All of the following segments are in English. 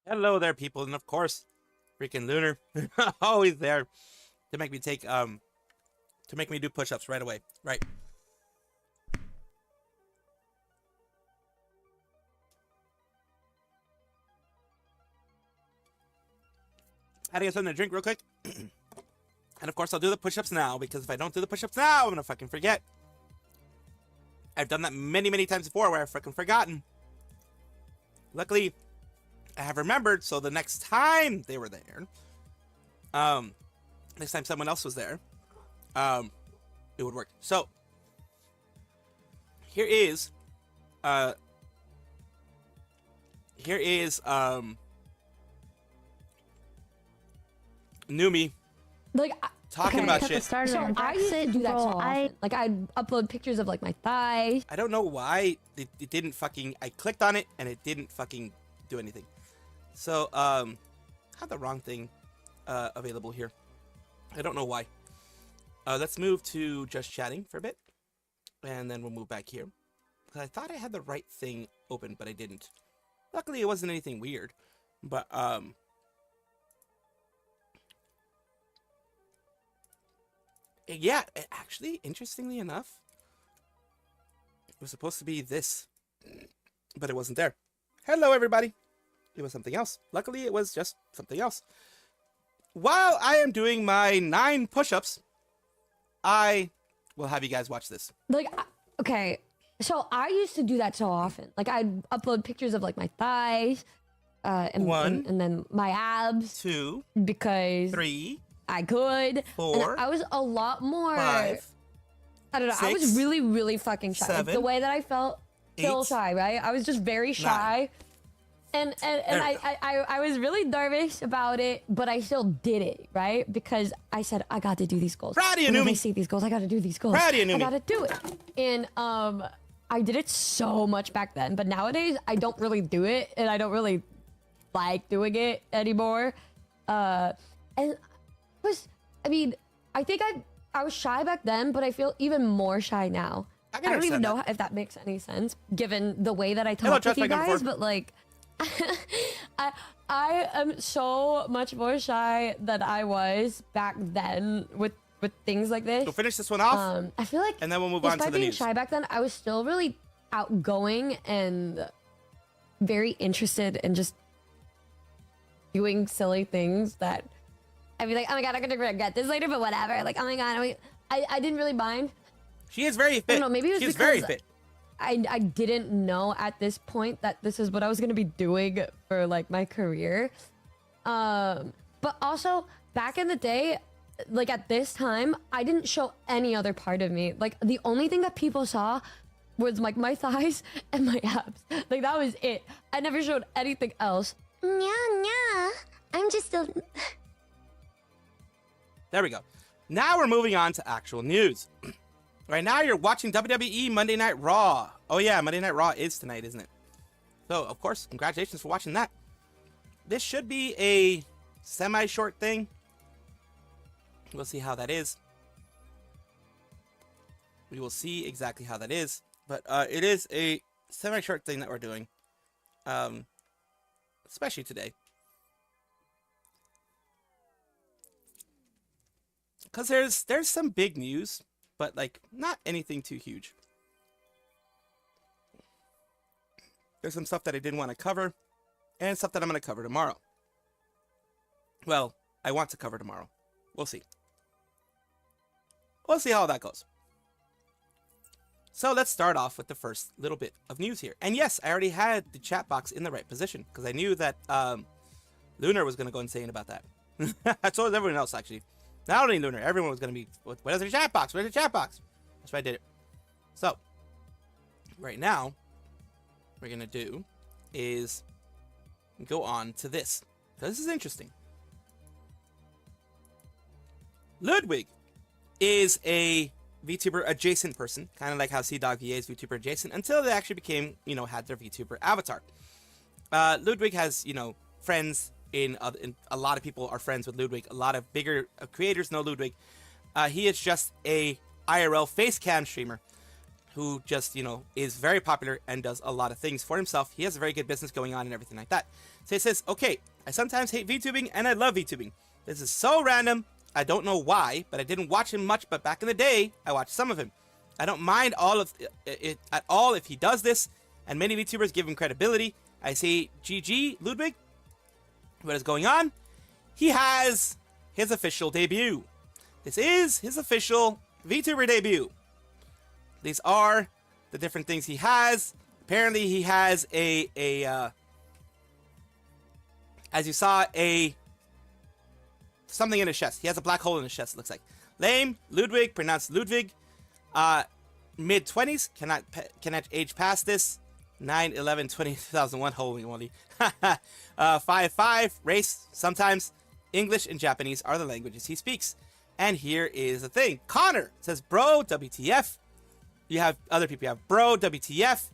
Hello there, people, and of course, freaking Lunar, always there to make me do push-ups right away. Right. Had to get something to drink real quick. And of course, I'll do the push-ups now, because if I don't do the push-ups now, I'm gonna fucking forget. I've done that many, many times before where I've fucking forgotten. Luckily, I have remembered, so the next time they were there, next time someone else was there, it would work. So, here is Numi Like talking about shit. So I used to do that so often. Like I'd upload pictures of like my thighs. I don't know why it didn't fucking. I clicked on it and it didn't fucking do anything. So had the wrong thing available here. I don't know why. Let's move to just chatting for a bit, and then we'll move back here. I thought I had the right thing open, but I didn't. Luckily, it wasn't anything weird. But yeah, actually, interestingly enough, it was supposed to be this, but it wasn't there. Hello, everybody. It was something else. Luckily, it was just something else. While I am doing my 9 push-ups, I will have you guys watch this. Like, okay, so I used to do that so often. Like I'd upload pictures of like my thighs, and then my abs. 2, because 3, I could. 4. And I was a lot more. 5. I don't know. 6, I was really, really fucking shy. 7, like, the way that I felt, still 8, shy, right? I was just very shy. 9. And I was really nervous about it, but I still did it, right? Because I said, I got to do these goals. Proud of you, Whenever I Numi. see these goals, I got to do these goals. Proud of you, I Numi. got to do it. And I did it so much back then, but nowadays I don't really do it, and I don't really like doing it anymore. And I mean, I think I was shy back then, but I feel even more shy now. I don't even know if that makes any sense, given the way that I talk with you guys, but like, I am so much more shy than I was back then with things like this. So finish this one off. I feel like, and then we'll move on to the despite being news. shy back then, I was still really outgoing and very interested in just doing silly things that I'd be like, oh my god, I'm gonna regret this later, but whatever. Like, oh my god, I didn't really mind. She is very fit. I don't know, maybe it was She's because very fit. I didn't know at this point that this is what I was gonna be doing for like my career. But also back in the day, like at this time, I didn't show any other part of me. Like the only thing that people saw was like my thighs and my abs. Like that was it. I never showed anything else. Yeah, I'm just a... There we go. Now we're moving on to actual news. Right now you're watching WWE Monday Night Raw. Oh yeah, Monday Night Raw is tonight, isn't it? So, of course, congratulations for watching that. This should be a semi-short thing. We'll see how that is. We will see exactly how that is. But it is a semi-short thing that we're doing. Especially today. Because there's some big news, but like not anything too huge. There's some stuff that I didn't want to cover, and stuff that I'm going to cover tomorrow. Well, I want to cover tomorrow. We'll see. We'll see how that goes. So let's start off with the first little bit of news here. And yes, I already had the chat box in the right position, because I knew that Lunar was going to go insane about that. So was everyone else, actually. Not only Lunar, everyone was going to be, where's the chat box? Where's the chat box? That's why I did it. So, right now, what we're going to do is go on to this. This is interesting. Ludwig is a VTuber adjacent person, kind of like how CDogVA is VTuber adjacent, until they actually became, had their VTuber avatar. Ludwig has, friends in a lot of people are friends with Ludwig. A lot of bigger creators know Ludwig. He is just a IRL face cam streamer who just, you know, is very popular and does a lot of things for himself. He has a very good business going on and everything like that. So he says, okay, I sometimes hate VTubing and I love VTubing. This is so random. I don't know why, but I didn't watch him much. But back in the day, I watched some of him. I don't mind all of it at all if he does this, and many VTubers give him credibility. I say, GG, Ludwig. What is going on? He has his official debut. This is his official VTuber debut. These are the different things he has. Apparently, he has as you saw, something in his chest. He has a black hole in his chest, it looks like. Lame, Ludwig, pronounced Ludwig. Mid-20s, cannot age past this. 9/11/2001, holy moly. 5'5", race, sometimes English and Japanese are the languages he speaks. And here is the thing. Connor says, bro, WTF. You have other people. You have bro, WTF.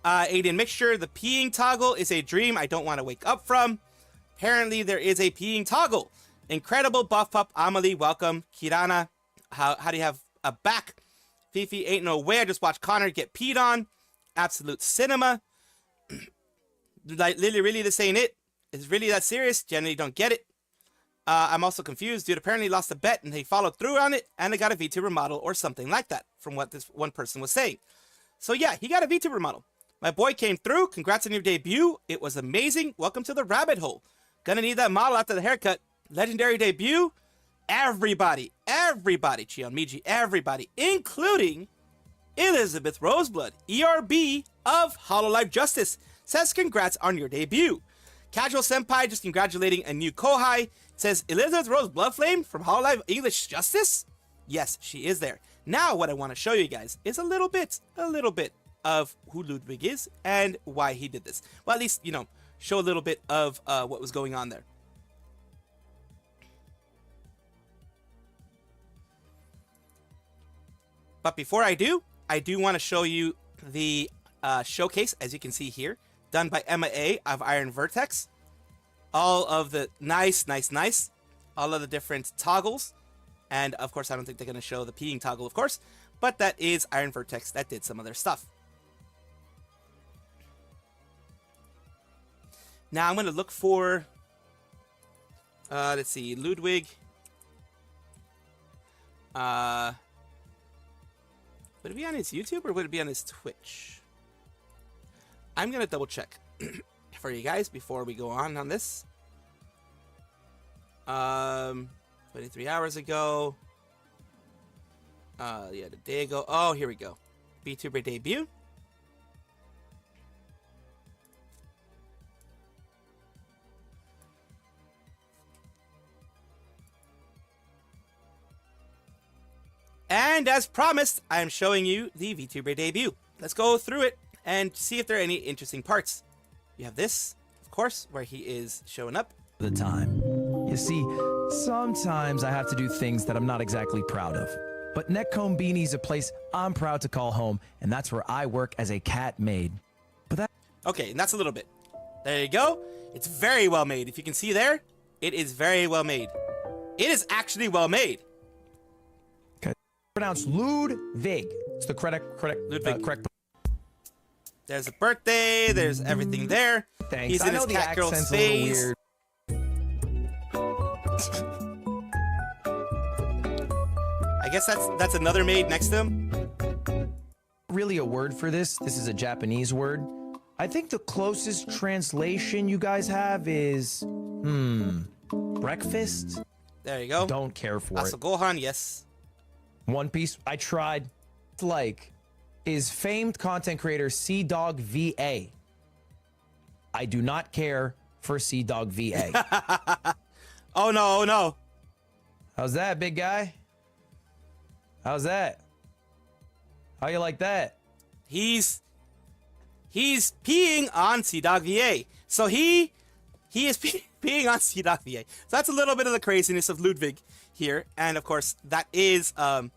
Alien Mixture, the peeing toggle is a dream I don't want to wake up from. Apparently, there is a peeing toggle. Incredible Buff Pup Amelie, welcome. Kirana, how do you have a back? Fifi ain't no way. I just watched Connor get peed on. Absolute cinema. Like, really, this ain't it. Is really that serious? Generally don't get it. I'm also confused. Dude apparently lost a bet and he followed through on it and I got a VTuber model or something like that from what this one person was saying. So yeah, he got a VTuber model. My boy came through. Congrats on your debut. It was amazing. Welcome to the rabbit hole. Gonna need that model after the haircut. Legendary debut. Everybody, Chion Miji, everybody, including Elizabeth Roseblood, ERB of Hololive Justice, says congrats on your debut. Casual Senpai just congratulating a new Kohai, says Elizabeth Rose Bloodflame from Hololive English Justice? Yes, she is there. Now what I want to show you guys is a little bit of who Ludwig is and why he did this. Well, at least, you know, show a little bit of what was going on there. But before I do want to show you the showcase, as you can see here, done by Emma A of Iron Vertex. All of the nice, all of the different toggles. And of course, I don't think they're going to show the peeing toggle, of course, but that is Iron Vertex that did some of their stuff. Now I'm going to look for, let's see, Ludwig. Would it be on his YouTube or would it be on his Twitch? I'm going to double check for you guys before we go on this. 23 hours ago. Yeah, the day ago. Oh, here we go. VTuber debut. And as promised, I am showing you the VTuber debut. Let's go through it and see if there are any interesting parts. You have this, of course, where he is showing up. The time. You see, sometimes I have to do things that I'm not exactly proud of. But Netcomb Beanie's a place I'm proud to call home, and that's where I work as a cat maid. But that... Okay, and that's a little bit. There you go. It's very well made. If you can see there, it is very well made. It is actually well made. Pronounced Ludwig. It's the correct. There's a birthday. There's everything there. Thanks. He's in his cat girl space. I guess that's another maid next to him. Really a word for this. This is a Japanese word. I think the closest translation you guys have is breakfast. There you go. Don't care for it. Gohan, yes. One Piece, I tried. Like, is famed content creator CDog VA. I do not care for CDog VA. Oh no. How's that, big guy? How's that? How you like that? He's peeing on CDog VA. So he is peeing on CDog VA. So that's a little bit of the craziness of Ludwig here, and of course that is from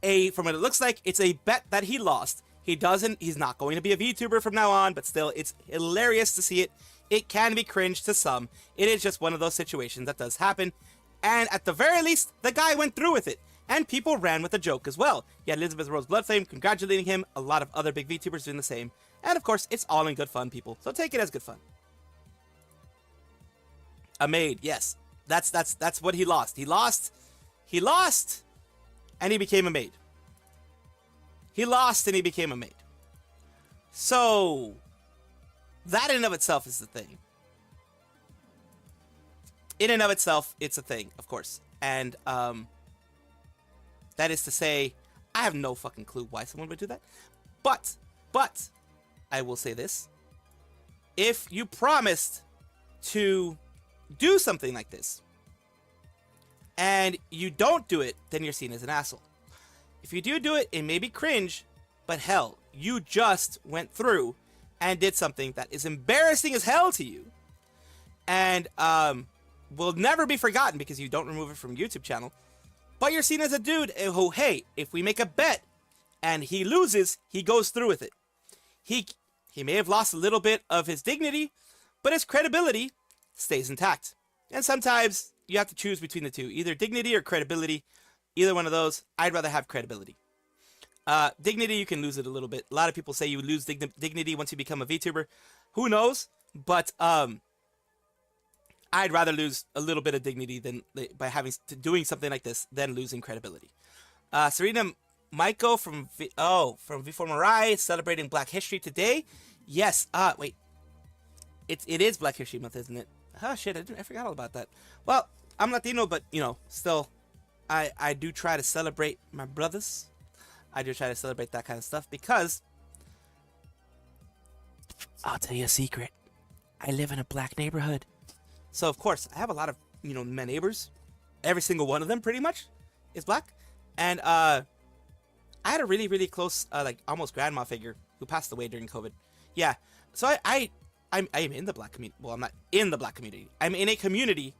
what it looks like, it's a bet that he lost. He's not going to be a VTuber from now on, but still, it's hilarious to see it. It can be cringe to some. It is just one of those situations that does happen, and at the very least, the guy went through with it. And people ran with the joke as well. You had Elizabeth Rose Bloodflame congratulating him, a lot of other big VTubers doing the same. And of course, it's all in good fun, people. So take it as good fun. A maid, yes. That's what he lost. He lost, and he became a maid. He lost and he became a maid. So, that in and of itself is the thing. In and of itself, it's a thing, of course. And, that is to say, I have no fucking clue why someone would do that. But, I will say this. If you promised to do something like this, and you don't do it, then you're seen as an asshole. If you do it, it may be cringe, but hell, you just went through and did something that is embarrassing as hell to you. And, will never be forgotten because you don't remove it from YouTube channel. But you're seen as a dude who, hey, if we make a bet and he loses, he goes through with it. He may have lost a little bit of his dignity, but his credibility stays intact. And sometimes you have to choose between the two, either dignity or credibility. Either one of those, I'd rather have credibility. Dignity, you can lose it a little bit. A lot of people say you lose dignity once you become a VTuber. Who knows? But I'd rather lose a little bit of dignity than by doing something like this than losing credibility. Serena Maiko from V4 Mirai celebrating Black History today. Yes. Wait. It is Black History Month, isn't it? Oh shit! I forgot all about that. Well, I'm Latino, but still, I do try to celebrate my brothers. I do try to celebrate that kind of stuff because I'll tell you a secret. I live in a black neighborhood. So, of course, I have a lot of, my neighbors. Every single one of them, pretty much, is black. And, I had a really, really close, almost grandma figure who passed away during COVID. Yeah. So, I'm in the black community. Well, I'm not in the black community. I'm in a community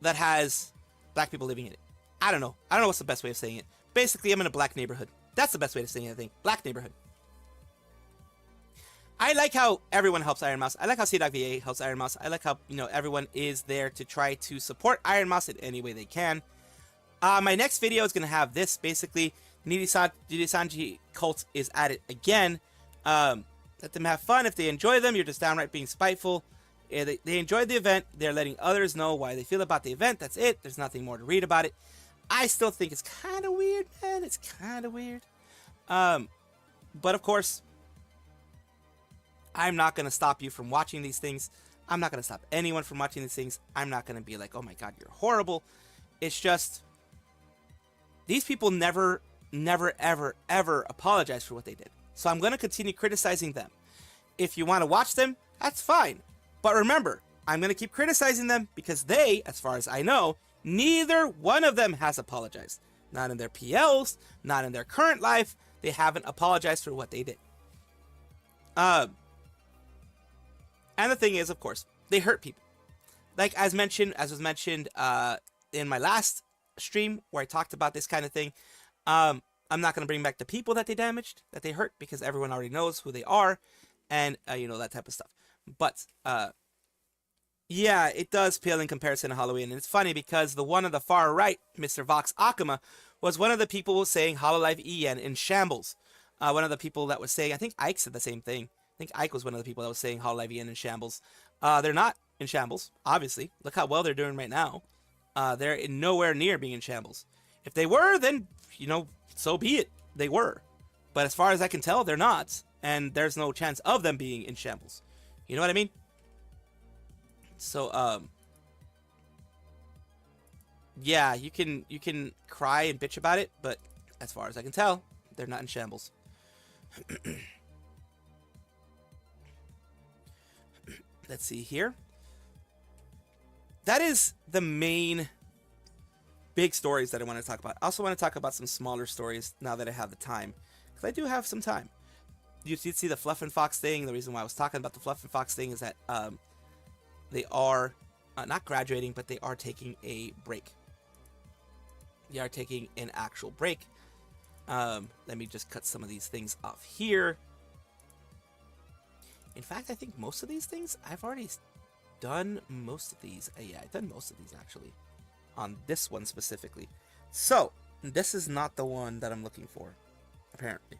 that has black people living in it. I don't know what's the best way of saying it. Basically, I'm in a black neighborhood. That's the best way to say anything. Black neighborhood. I like how everyone helps Iron Mouse. I like how C.VA helps Iron Mouse. I like how, everyone is there to try to support Iron Mouse in any way they can. My next video is going to have this, basically. Nidisanji cult is at it again. Let them have fun. If they enjoy them, you're just downright being spiteful. They enjoyed the event. They're letting others know why they feel about the event. That's it. There's nothing more to read about it. I still think it's kind of weird, man. It's kind of weird. But of course, I'm not going to stop you from watching these things. I'm not going to stop anyone from watching these things. I'm not going to be like, oh my god, you're horrible. It's just, these people never, ever, ever apologize for what they did. So I'm going to continue criticizing them. If you want to watch them, that's fine. But remember, I'm going to keep criticizing them because they, as far as I know, neither one of them has apologized. Not in their PLs, not in their current life. They haven't apologized for what they did. And the thing is, of course, they hurt people. Like as was mentioned in my last stream where I talked about this kind of thing. I'm not going to bring back the people that they damaged, that they hurt, because everyone already knows who they are, and that type of stuff. But yeah, it does pale in comparison to Halloween, and it's funny because the one on the far right, Mr. Vox Akama, was one of the people saying Hololive EN in shambles. One of the people that was saying, I think Ike said the same thing. I think Ike was one of the people that was saying Hololive EN in shambles. They're not in shambles, obviously. Look how well they're doing right now. They're nowhere near being in shambles. If they were, then, so be it. They were. But as far as I can tell, they're not. And there's no chance of them being in shambles. You know what I mean? So, yeah, you can cry and bitch about it, but as far as I can tell, they're not in shambles. Let's see here. That is the main big stories that I want to talk about. I also want to talk about some smaller stories now that I have the time, because I do have some time. You did see the Fluff and Fox thing. The reason why I was talking about the Fluff and Fox thing is that they are not graduating, but they are taking a break. They are taking an actual break. Let me just cut some of these things off here. In fact, I think most of these things, I've already done most of these. Yeah, I've done most of these actually. On this one specifically. So, This is not the one that I'm looking for, apparently.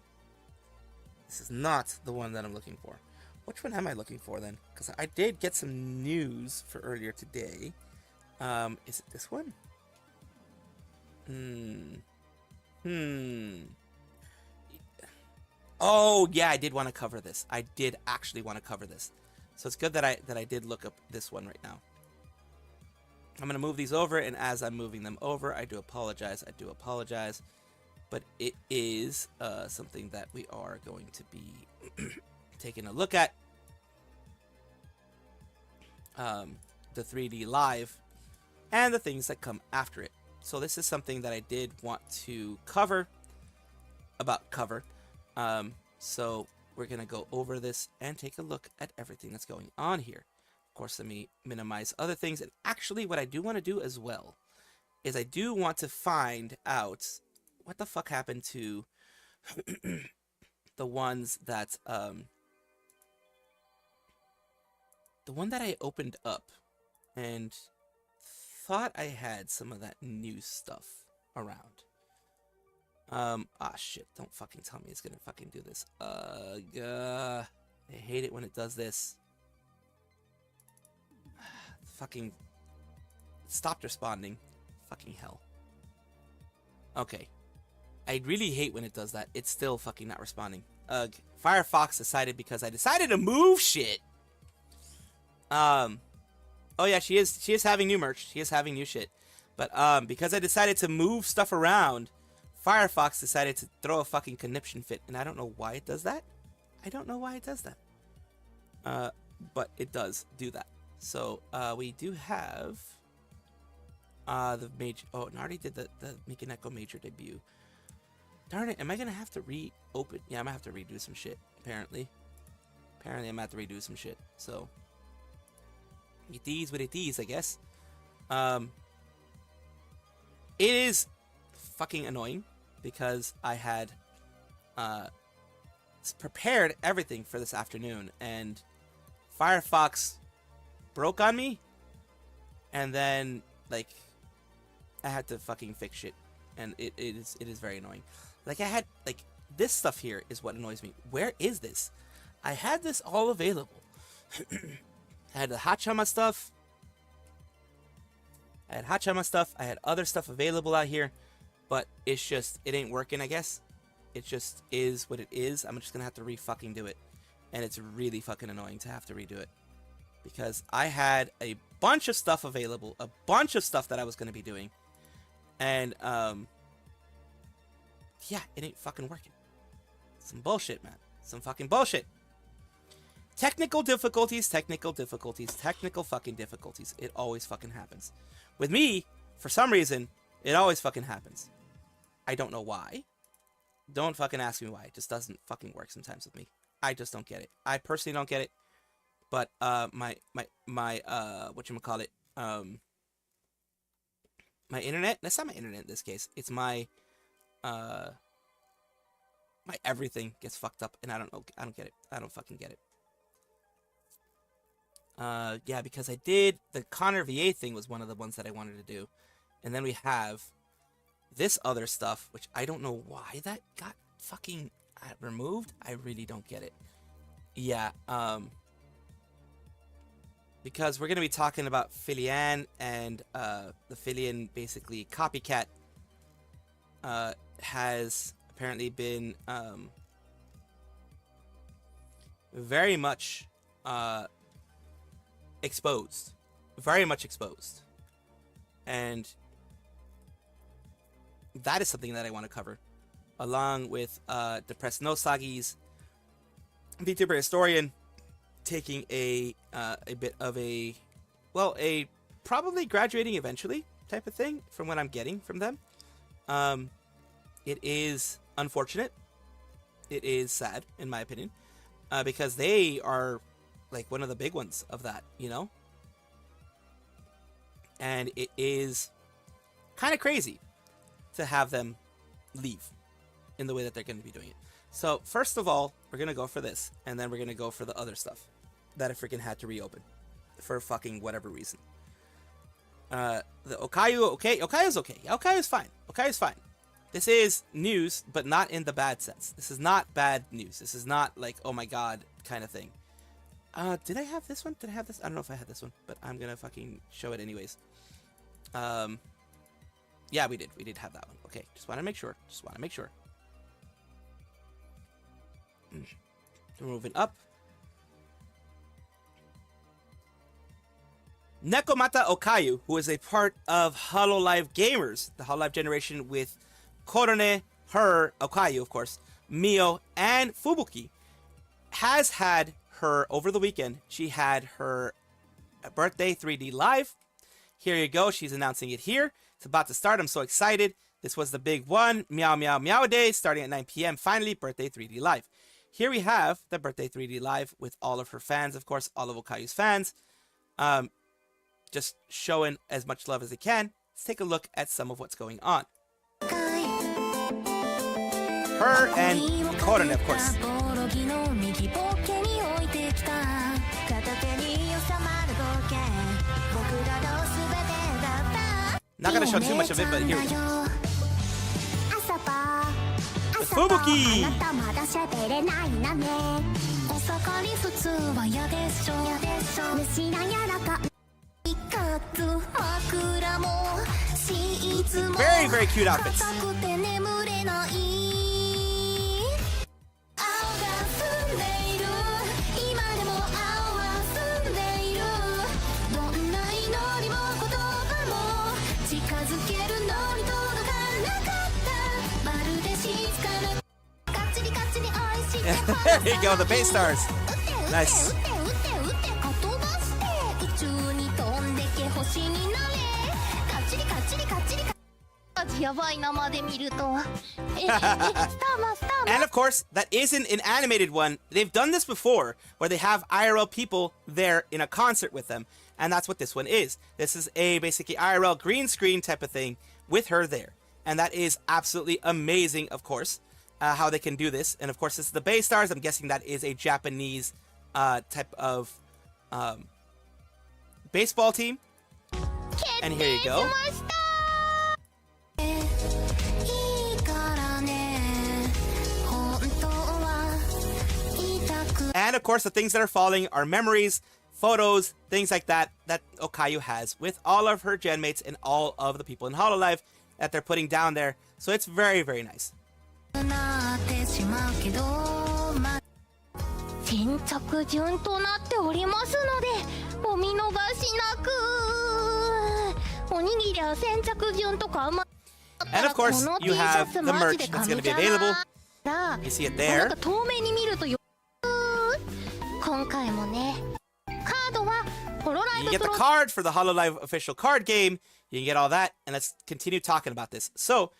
This is not the one that I'm looking for. Which one am I looking for then? Because I did get some news for earlier today. Is it this one? Oh yeah, I did want to cover this. I did actually want to cover this. So it's good that I did look up this one right now. I'm gonna move these over, and as I'm moving them over, I do apologize. But it is something that we are going to be taking a look at. The 3D Live and the things that come after it. So this is something that I did want to cover. So we're gonna go over this and take a look at everything that's going on here. Of course, let me minimize other things. And actually, what I do want to do as well is I do want to find out what the fuck happened to the ones that the one that I opened up and thought I had some of that new stuff around. Shit, don't fucking tell me it's gonna fucking do this. I hate it when it does this. Fucking stopped responding. Fucking hell. Okay. I really hate when it does that. It's still fucking not responding. Firefox decided because I decided to move shit. Oh yeah, she is having new merch. She is having new shit. But because I decided to move stuff around, Firefox decided to throw a fucking conniption fit, and I don't know why it does that. But it does do that. So we do have the major. Oh, and I already did the Make an Echo Major debut. Darn it! Am I gonna have to reopen? Yeah, I'm gonna have to redo some shit. Apparently, I'm gonna have to redo some shit. So it is what it is, I guess. It is fucking annoying because I had prepared everything for this afternoon, and Firefox broke on me, and then like I had to fucking fix shit, and it is very annoying. Like I had like this stuff here is what annoys me. Where is this? I had this all available. I had the Hachama stuff. I had other stuff available out here, but it's just it ain't working. I guess it just is what it is. I'm just gonna have to re-fucking do it, and it's really fucking annoying to have to redo it because I had a bunch of stuff available, a bunch of stuff that I was gonna be doing, and yeah, it ain't fucking working. Some bullshit, man. Some fucking bullshit. Technical difficulties. Technical fucking difficulties. It always fucking happens. With me, for some reason, it always fucking happens. I don't know why. Don't fucking ask me why. It just doesn't fucking work sometimes with me. I just don't get it. I personally don't get it. But my whatchamacallit, my internet, that's not my internet in this case. It's my my everything gets fucked up, and I don't know. I don't get it. I don't fucking get it. Yeah, because I did the Connor VA thing was one of the ones that I wanted to do, and then we have this other stuff, which I don't know why that got fucking removed. I really don't get it. Yeah, because we're gonna be talking about Filian, and the Filian basically copycat has apparently been very much exposed, and that is something that I want to cover, along with Depressed Nosagi's Vtuber historian taking a bit of a probably graduating eventually type of thing from what I'm getting from them. It is unfortunate. It is sad, in my opinion, because they are like one of the big ones of that, you know? And it is kind of crazy to have them leave in the way that they're going to be doing it. So, first of all, we're going to go for this, and then we're going to go for the other stuff that I freaking had to reopen for fucking whatever reason. The Okayu, okay, Okayu's okay. Okayu's fine. this is news, but not in the bad sense. This is not bad news. This is not like, oh my god, kind of thing. Did I have this one? Did I have this? I don't know if I had this one, but I'm gonna fucking show it anyways. Yeah, we did. We did have that one. Okay, just want to make sure. Just want to make sure. We're moving up. Nekomata Okayu, who is a part of Hololive Gamers, the Hololive generation with Korone, her, Okayu, of course, Mio, and Fubuki, has had her, over the weekend, she had her birthday 3D live. Here you go. She's announcing it here. It's about to start. I'm so excited. This was the big one. Meow Meow Meow Day, starting at 9 p.m. Finally, birthday 3D live. Here we have the birthday 3D live with all of her fans, of course, all of Okayu's fans. Just showing as much love as they can. Let's take a look at some of what's going on. Her and Korone, of course. Not gonna show too much of it, but here we go. The Fubuki! Very, very cute outfits. There you go, the Bay Stars. Nice. And of course, that isn't an animated one. They've done this before, where they have IRL people there in a concert with them, and that's what this one is. This is a basically IRL green screen type of thing with her there, and that is absolutely amazing, of course, how they can do this. And of course, this is the Bay Stars. I'm guessing that is a Japanese type of baseball team. And here you go. And of course, the things that are falling are memories, photos, things like that, that Okayu has with all of her gen mates and all of the people in Hololive that they're putting down there. So it's very, very nice. And of course, you have the merch that's going to be available. You see it there. You get the card for the Hololive official card game. You can get all that, and let's continue talking about this. So,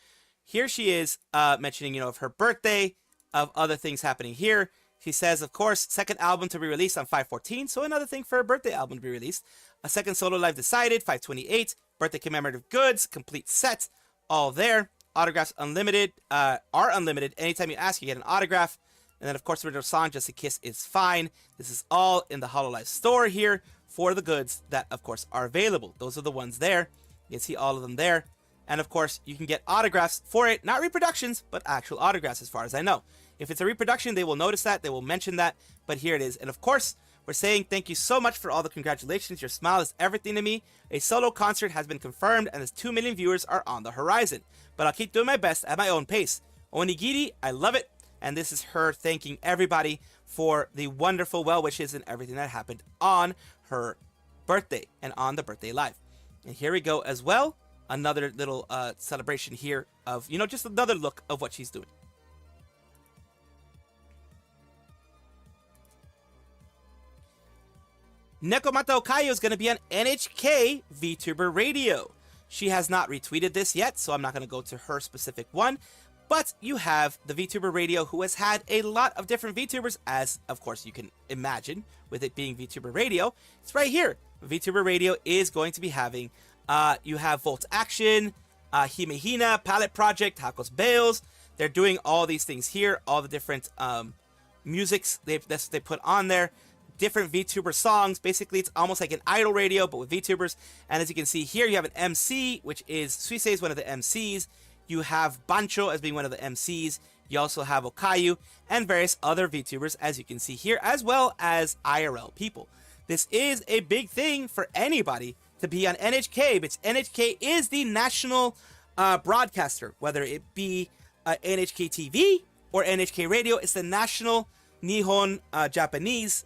here she is mentioning, of her birthday, of other things happening here. She says, of course, second album to be released on 5/14, so another thing for her birthday album to be released. A second solo live decided, 5/28. Birthday commemorative goods, complete set, all there. Autographs unlimited, are unlimited. Anytime you ask, you get an autograph. And then, of course, the original song, Just a Kiss Is Fine. This is all in the Hololive store here for the goods that, of course, are available. Those are the ones there. You can see all of them there. And, of course, you can get autographs for it. Not reproductions, but actual autographs, as far as I know. If it's a reproduction, they will notice that. They will mention that. But here it is. And, of course, we're saying thank you so much for all the congratulations. Your smile is everything to me. A solo concert has been confirmed, and its 2 million viewers are on the horizon. But I'll keep doing my best at my own pace. Onigiri, I love it. And this is her thanking everybody for the wonderful well wishes and everything that happened on her birthday and on the birthday live. And here we go as well. Another little celebration here of, just another look of what she's doing. Nekomata Okayu is going to be on NHK VTuber Radio. She has not retweeted this yet, so I'm not going to go to her specific one. But you have the VTuber Radio, who has had a lot of different VTubers, as of course you can imagine with it being VTuber Radio. It's right here. VTuber Radio is going to be having, you have Volt Action, Himehina, Palette Project, Hakos Bales. They're doing all these things here, all the different musics they put on there. Different VTuber songs. Basically, it's almost like an idol radio, but with VTubers. And as you can see here, you have an MC, which is Suisei is one of the MCs. You have Bancho as being one of the MCs. You also have Okayu and various other VTubers, as you can see here, as well as IRL people. This is a big thing for anybody to be on NHK, because NHK is the national broadcaster, whether it be NHK TV or NHK Radio. It's the national Nihon Japanese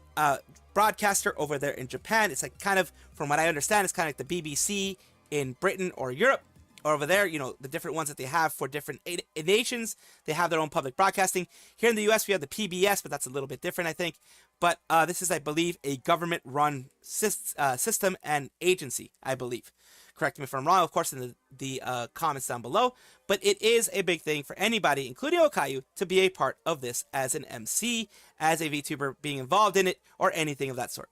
broadcaster over there in Japan. It's like kind of, from what I understand, it's kind of like the BBC in Britain or Europe. Or over there, you know, the different ones that they have for different nations, they have their own public broadcasting. Here in the US, we have the PBS, but that's a little bit different, I think. But this is, I believe, a government-run system and agency, I believe. Correct me if I'm wrong, of course, in the comments down below. But it is a big thing for anybody, including Okayu, to be a part of this as an MC, as a VTuber, being involved in it, or anything of that sort.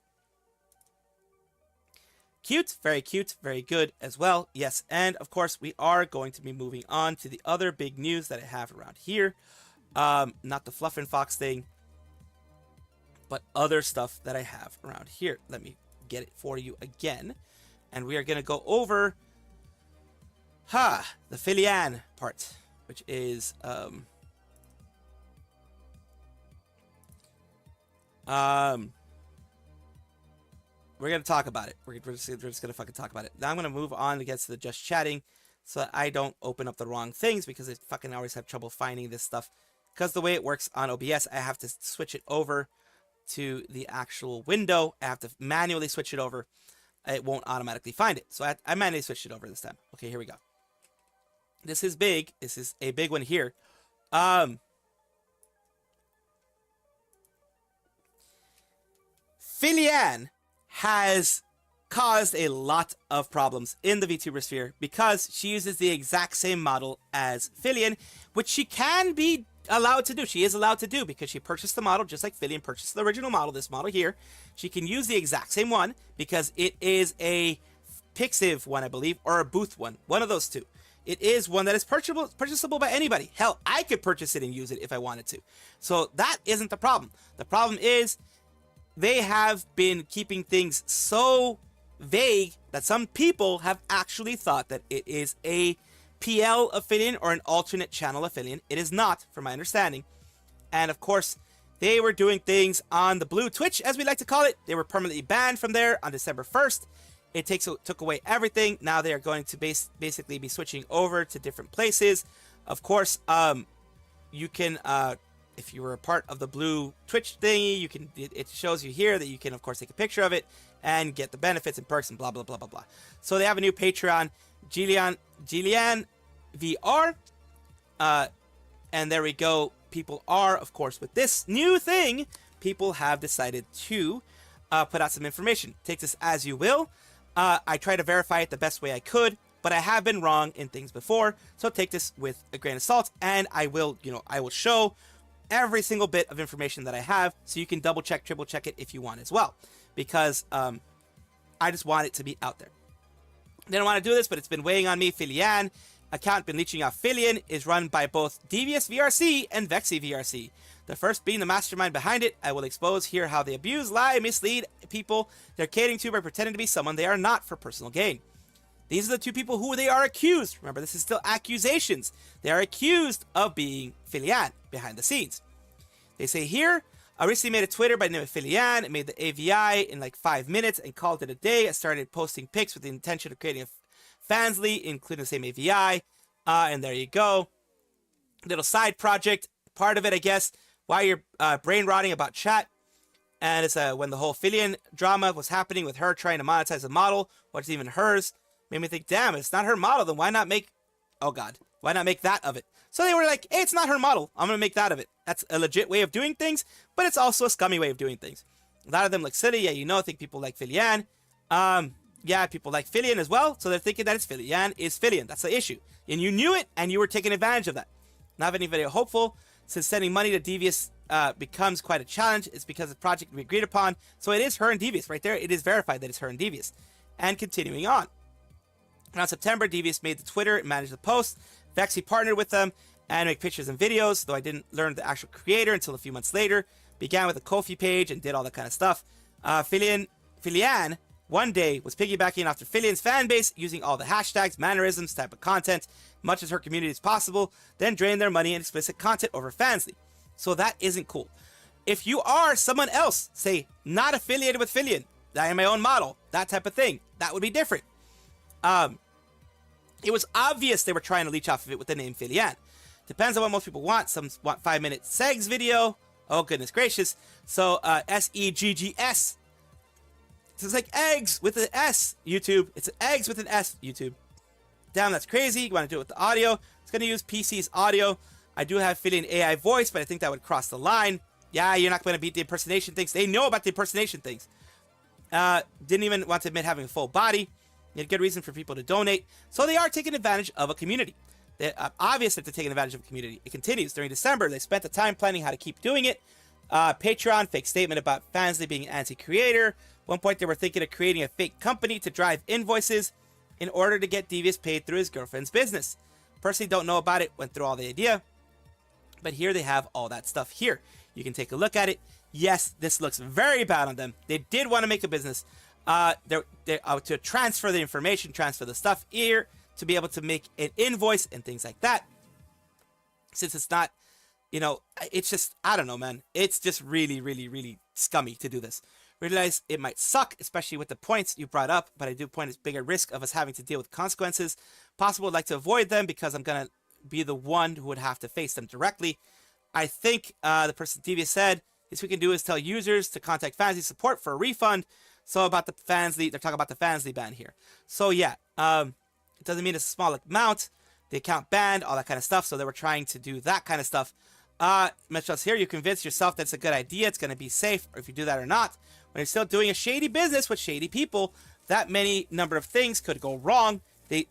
Cute, very good as well. Yes, and of course, we are going to be moving on to the other big news that I have around here. Not the Fluff and Fox thing, but other stuff that I have around here. Let me get it for you again. And we are going to go over the Filian part, which is we're going to talk about it. We're just going to fucking talk about it. Now I'm going to move on to get to the just chatting so that I don't open up the wrong things, because I fucking always have trouble finding this stuff. Because the way it works on OBS, I have to switch it over to the actual window. I have to manually switch it over. It won't automatically find it. So I manually switched it over this time. Okay, here we go. This is big. This is a big one here. Filian has caused a lot of problems in the VTuber sphere because she uses the exact same model as Filian, which she can be allowed to do. She is allowed to do because she purchased the model just like Filian purchased the original model, this model here. She can use the exact same one because it is a Pixiv one, I believe, or a Booth one of those two. It is one that is purchasable by anybody. Hell, I could purchase it and use it if I wanted to. So that isn't the problem. The problem is they have been keeping things so vague that some people have actually thought that it is a PL affiliate or an alternate channel affiliate. It is not, from my understanding. And of course, they were doing things on the blue Twitch, as we like to call it. They were permanently banned from there on December 1st. It took away everything. Now they are going to basically be switching over to different places. Of course, you can, if you were a part of the blue Twitch thingy, you can. It shows you here that you can, of course, take a picture of it and get the benefits and perks and blah blah blah blah blah. So they have a new Patreon, Jillian VR, and there we go. People are, of course, with this new thing, people have decided to put out some information. Take this as you will. I try to verify it the best way I could, but I have been wrong in things before, so take this with a grain of salt, and I will, I will show every single bit of information that I have, so you can double check, triple check it if you want as well, because I just want it to be out there. Didn't want to do this, but it's been weighing on me. Filian account been leeching off Filian is run by both Devious VRC and Vexy VRC. The first being the mastermind behind it. I will expose here how they abuse, lie, mislead people they're catering to by pretending to be someone they are not for personal gain. These are the two people who they are accused. Remember, this is still accusations. They are accused of being Filian behind the scenes. They say here, I recently made a Twitter by the name of Filian. It made the AVI in like 5 minutes and called it a day. I started posting pics with the intention of creating a Fansly, including the same AVI. And there you go. Little side project. Part of it, I guess, while you're brain rotting about chat. And it's when the whole Filian drama was happening with her trying to monetize the model, what's even hers. Made me think, damn, it's not her model, then why not make, oh god, why not make that of it? So they were like, hey, it's not her model, I'm gonna make that of it. That's a legit way of doing things, but it's also a scummy way of doing things. A lot of them look silly, yeah, I think people like Filian. Yeah, people like Filian as well, so they're thinking that it's Filian is Filian. That's the issue. And you knew it, and you were taking advantage of that. Not have any video hopeful, since sending money to Devious becomes quite a challenge. It's because the project we agreed upon, so it is her and Devious right there. It is verified that it's her and Devious. And continuing on. Around September, Devious made the Twitter and managed the post. Vexy partnered with them and make pictures and videos, though I didn't learn the actual creator until a few months later. Began with a Ko-fi page and did all that kind of stuff. Filian one day was piggybacking off Filian's fan base, using all the hashtags, mannerisms, type of content, much as her community as possible, then drain their money in explicit content over Fansly. So that isn't cool. If you are someone else, say, not affiliated with Filian, I am my own model, that type of thing, that would be different. It was obvious they were trying to leech off of it with the name Filian. Depends on what most people want. Some want 5-minute segs video. Oh, goodness gracious. So, S-E-G-G-S. So it's like eggs with an S, YouTube. It's eggs with an S, YouTube. Damn, that's crazy. You want to do it with the audio. It's going to use PC's audio. I do have Filian AI voice, but I think that would cross the line. Yeah, you're not going to beat the impersonation things. They know about the impersonation things. Didn't even want to admit having a full body. You had good reason for people to donate. So they are taking advantage of a community. They're obvious that they're taking advantage of a community. It continues. During December, they spent the time planning how to keep doing it. Patreon, fake statement about Fansly being an anti-creator. One point they were thinking of creating a fake company to drive invoices in order to get Devious paid through his girlfriend's business. Personally don't know about it, went through all the idea. But here they have all that stuff here. You can take a look at it. Yes, this looks very bad on them. They did want to make a business. To transfer the information, transfer the stuff here, to be able to make an invoice and things like that. Since it's not, it's just, I don't know, man. It's just really, really, really scummy to do this. Realize it might suck, especially with the points you brought up, but I do point it's bigger risk of us having to deal with consequences. Possible, I'd like to avoid them because I'm going to be the one who would have to face them directly. I think the person Devious said, this we can do is tell users to contact Fansly support for a refund. So about the Fansly, they're talking about the Fansly ban here. So yeah, it doesn't mean it's a small amount. The account banned, all that kind of stuff. So they were trying to do that kind of stuff. Mitchell's here. You convince yourself that's a good idea. It's going to be safe, or if you do that or not. When you're still doing a shady business with shady people, that many number of things could go wrong. They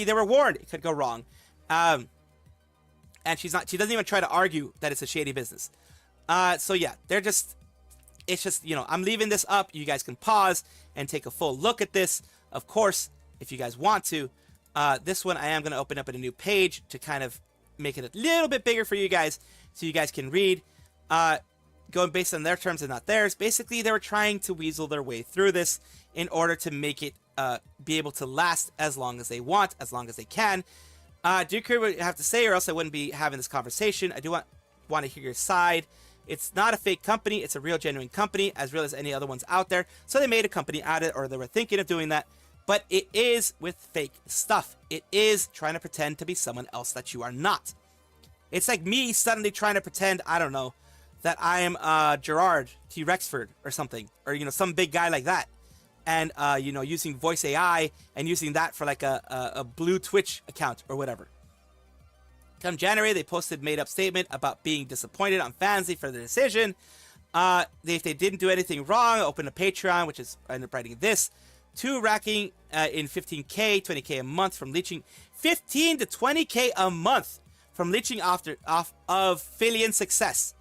were warned it could go wrong. And she doesn't even try to argue that it's a shady business. So yeah, it's just, I'm leaving this up. You guys can pause and take a full look at this. Of course, if you guys want to. This one I am going to open up in a new page to kind of make it a little bit bigger for you guys so you guys can read. Going based on their terms and not theirs. Basically, they were trying to weasel their way through this in order to make it be able to last as long as they want, as long as they can. Do you care what you have to say, or else I wouldn't be having this conversation. I do want to hear your side. It's not a fake company. It's a real, genuine company, as real as any other ones out there. So they made a company out of it, or they were thinking of doing that. But it is with fake stuff. It is trying to pretend to be someone else that you are not. It's like me suddenly trying to pretend, I don't know, that I am Gerard T. Rexford or something. Or, some big guy like that. And, using voice AI and using that for like a blue Twitch account or whatever. Come January, they posted made-up statement about being disappointed on Fansly for the decision. If they didn't do anything wrong, open a Patreon, which is, I ended up writing this. 2 racking in 15K, 20K a month from leeching. 15 to 20K a month from leeching off of Filian success.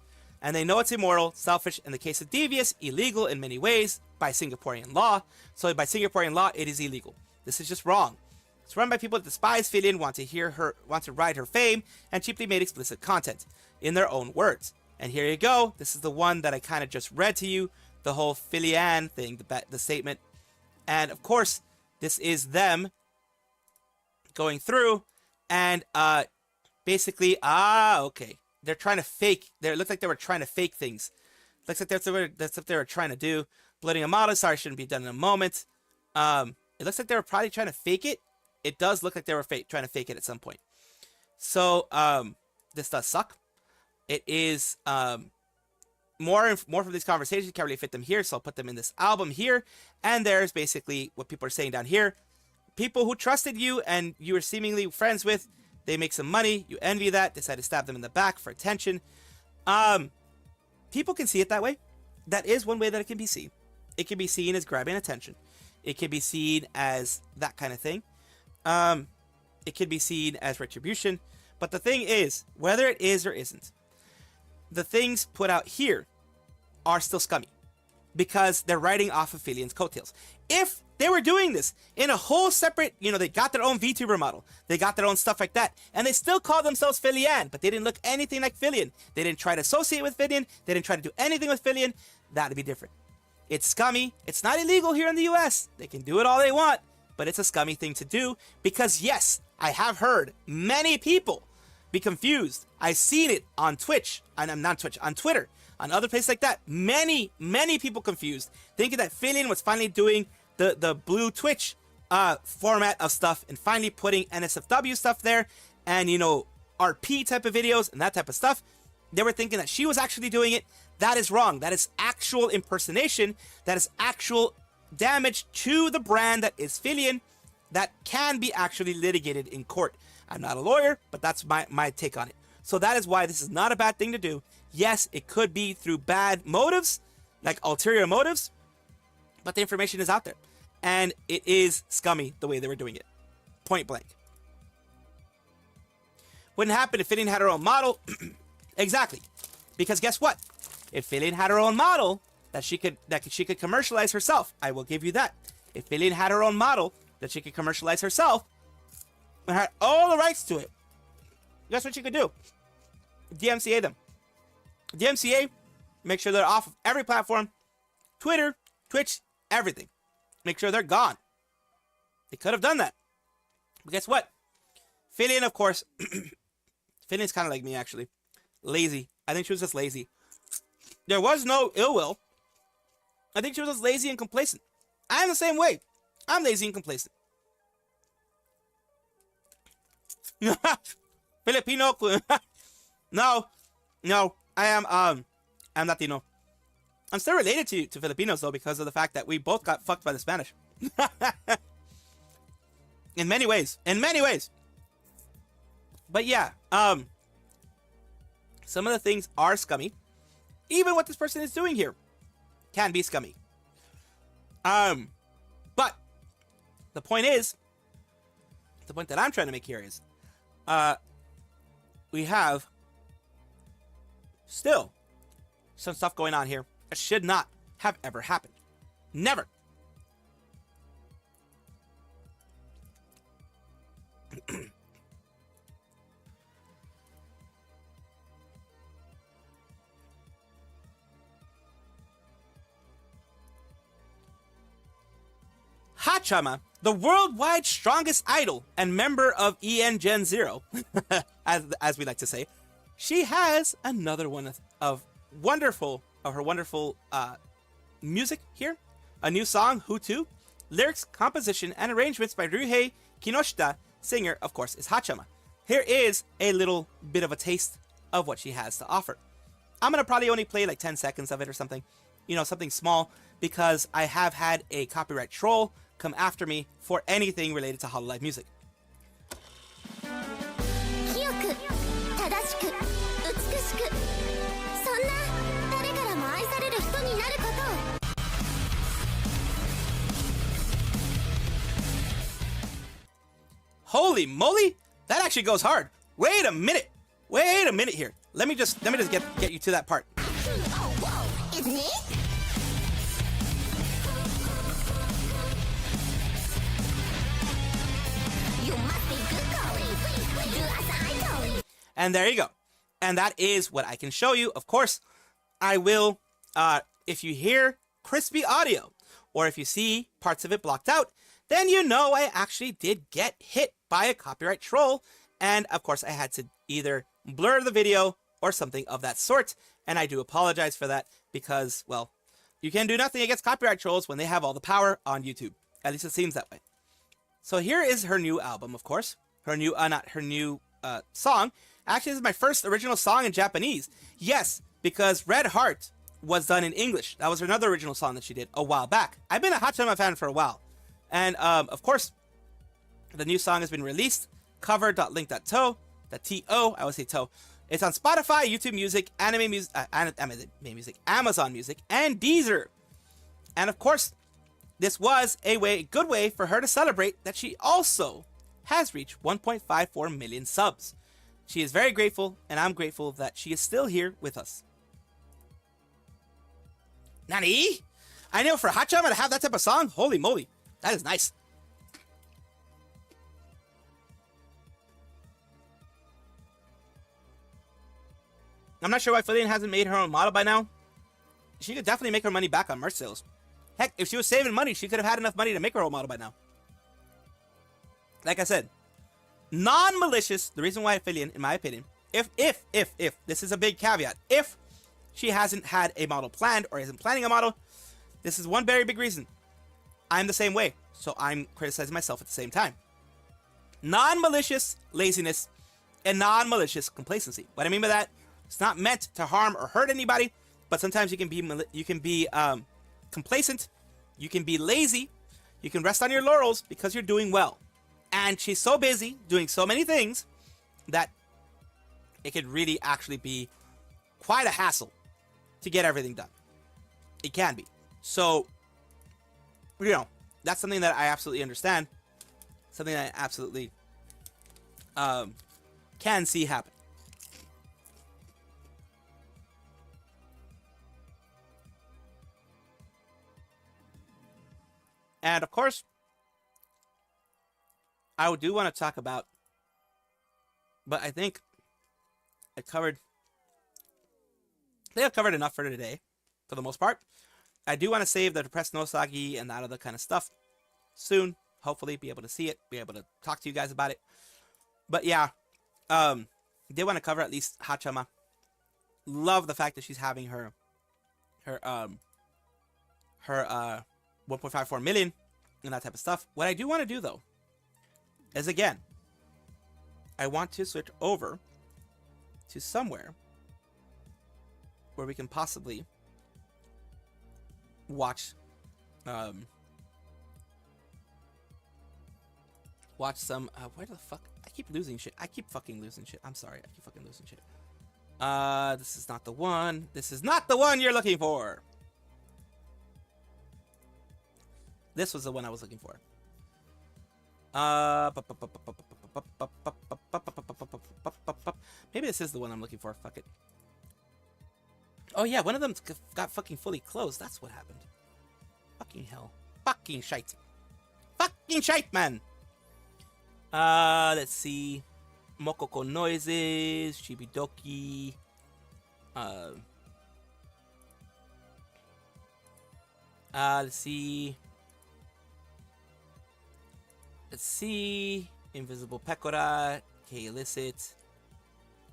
And they know it's immoral, selfish, in the case of Devious, illegal in many ways by Singaporean law. So by Singaporean law, it is illegal. This is just wrong. It's run by people that despise Filian, want to ride her fame, and cheaply made explicit content, in their own words. And here you go. This is the one that I kind of just read to you, the whole Filian thing, the statement. And of course, this is them going through and basically, okay. They're trying to fake. It looked like they were trying to fake things. Looks like that's what they were trying to do. Blooding a model. Sorry, shouldn't be done in a moment. It looks like they were probably trying to fake it. It does look like they were trying to fake it at some point. So, this does suck. It is, more from these conversations can't really fit them here, so I'll put them in this album here. And there's basically what people are saying down here. People who trusted you and you were seemingly friends with, they make some money, you envy that, decide to stab them in the back for attention. People can see it that way. That is one way that it can be seen. It can be seen as grabbing attention. It can be seen as that kind of thing. It can be seen as retribution. But the thing is, whether it is or isn't, the things put out here are still scummy because they're riding off of Filian's coattails. If they were doing this in a whole separate, they got their own VTuber model, they got their own stuff like that, and they still call themselves Filian, but they didn't look anything like Filian. They didn't try to associate with Filian. They didn't try to do anything with Filian. That'd be different. It's scummy. It's not illegal here in the US. They can do it all they want, but it's a scummy thing to do because, yes, I have heard many people be confused. I've seen it on Twitch, and I'm not Twitch, on Twitter, on other places like that. Many people confused, thinking that Filian was finally doing the blue Twitch format of stuff and finally putting NSFW stuff there and, you know, RP type of videos and that type of stuff. They were thinking that she was actually doing it. That is wrong. That is actual impersonation. That is actual damage to the brand that is Filian that can be actually litigated in court. I'm not a lawyer, but that's my take on it. So that is why this is not a bad thing to do. Yes, it could be through bad motives, like ulterior motives, but the information is out there. And it is scummy the way they were doing it. Point blank. Wouldn't happen if Filian had her own model. Exactly. Because guess what? If Filian had her own model that she could commercialize herself, I will give you that. If Filian had her own model that she could commercialize herself and had all the rights to it, guess what she could do? DMCA them. DMCA, make sure they're off of every platform. Twitter, Twitch, everything. Make sure they're gone. They could have done that. But guess what? Filian, of course, Filian's kind of like me, actually. Lazy. I think she was just lazy. There was no ill will. I think she was just lazy and complacent. I'm the same way. I'm lazy and complacent. Filipino. No. I am I'm Latino. I'm still related to Filipinos though because of the fact that we both got fucked by the Spanish. In many ways. But yeah, some of the things are scummy. Even what this person is doing here can be scummy. But the point that I'm trying to make here is, we have still some stuff going on here that should not have ever happened. Never. Hachama, the worldwide strongest idol and member of EN Gen Zero, as we like to say, she has another one of her wonderful music here. A new song, Hutu. Lyrics, composition, and arrangements by Ryuhei Kinoshita. Singer, of course, is Hachama. Here is a little bit of a taste of what she has to offer. I'm going to probably only play like 10 seconds of it or something. You know, something small, because I have had a copyright troll come after me for anything related to Hololive music. Holy moly, that actually goes hard. Wait a minute here. Let me just get you to that part. Isn't it? You must be good calling. Do as I told you. And there you go. And that is what I can show you. Of course, I will, if you hear crispy audio, or if you see parts of it blocked out, then you know I actually did get hit by a copyright troll. And of course, I had to either blur the video or something of that sort. And I do apologize for that because, well, you can do nothing against copyright trolls when they have all the power on YouTube. At least it seems that way. So here is her new album, of course. Her new, song. Actually, this is my first original song in Japanese. Yes, because Red Heart was done in English. That was another original song that she did a while back. I've been a Hachama fan for a while. And, of course, the new song has been released. Cover.link.to. I always say to. It's on Spotify, YouTube Music, Amazon Music, and Deezer. And, of course, this was a good way for her to celebrate that she also has reached 1.54 million subs. She is very grateful, and I'm grateful that she is still here with us. Nani? I know for Hachama to have that type of song, holy moly, that is nice. I'm not sure why Filian hasn't made her own model by now. She could definitely make her money back on merch sales. Heck, if she was saving money, she could have had enough money to make her own model by now. Like I said, non-malicious, the reason why Aphelion, in my opinion, if, this is a big caveat, if she hasn't had a model planned or isn't planning a model, this is one very big reason. I'm the same way, so I'm criticizing myself at the same time. Non-malicious laziness and non-malicious complacency. What I mean by that, it's not meant to harm or hurt anybody, but sometimes you can be complacent, you can be lazy, you can rest on your laurels because you're doing well. And she's so busy doing so many things that it could really actually be quite a hassle to get everything done. It can be. So, you know, that's something that I absolutely understand. Something that I absolutely can see happen. And of course, I do want to talk about, but I think I have covered enough for today, for the most part. I do want to save the depressed Nosagi and that other kind of stuff soon. Hopefully be able to see it, be able to talk to you guys about it. But yeah, did want to cover at least Hachama. Love the fact that she's having her 1.54 million and that type of stuff. What I do want to do though is, again, I want to switch over to somewhere where we can possibly watch some where the fuck I keep losing shit. I keep fucking losing shit. I'm sorry. I keep fucking losing shit. This is not the one. This is not the one you're looking for. This was the one I was looking for. Maybe this is the one I'm looking for. Fuck it. Oh yeah, one of them got fucking fully closed. That's what happened. Fucking hell. Fucking shite. Fucking shite, man. Let's see. Mokoko Noises, Shibidoki. Let's see. Invisible Pecora, K Illicit.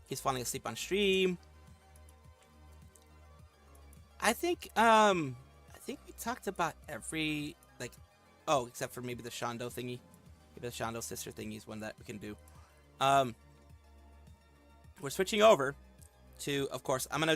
He's falling asleep on stream. I think we talked about every, like, oh, except for maybe the Shondo thingy. Maybe the Shondo sister thingy is one that we can do. We're switching over to, of course, I'm gonna